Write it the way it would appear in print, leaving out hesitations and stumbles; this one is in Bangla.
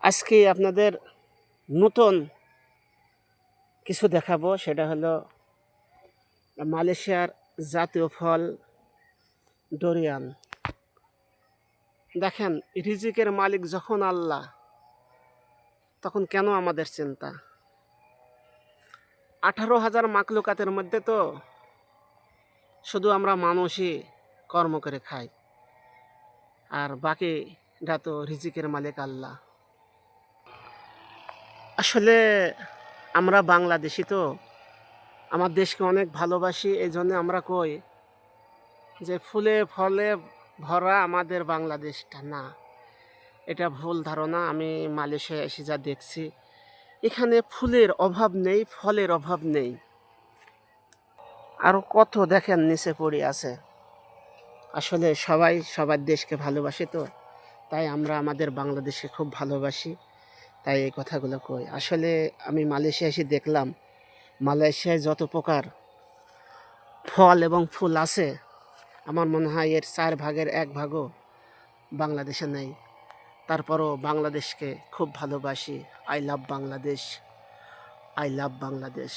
আজকে আপনাদের নতুন কিছু দেখাবো, সেটা হলো মালয়েশিয়ার জাতীয় ফল ডোরিয়ান। দেখেন, রিজিকের মালিক যখন আল্লাহ, তখন কেন আমাদের চিন্তা? 18,000 মাকলুকাতের মধ্যে তো শুধু আমরা মানুষই কর্ম করে খাই, আর বাকিটা তো রিজিকের মালিক আল্লাহ। আসলে আমরা বাংলাদেশি তো, আমার দেশকে অনেক ভালোবাসি। এই জন্য আমরা কই যে ফুলে ফলে ভরা আমাদের বাংলাদেশটা না, এটা ভুল ধারণা। আমি মালয়েশিয়া এসে যা দেখছি, এখানে ফুলের অভাব নেই, ফলের অভাব নেই। আরও কত দেখেন নিচে পড়ে আছে। আসলে সবাই সবার দেশকে ভালোবাসে তো, তাই আমরা আমাদের বাংলাদেশকে খুব ভালোবাসি, তাই এই কথাগুলো কই। আসলে আমি মালয়েশিয়া এসে দেখলাম, মালয়েশিয়ায় যত প্রকার ফল এবং ফুল আছে, আমার মনে হয় এর 4 ভাগের 1 ভাগও বাংলাদেশে নেই। তারপরও বাংলাদেশকে খুব ভালোবাসি। I love Bangladesh, I love Bangladesh.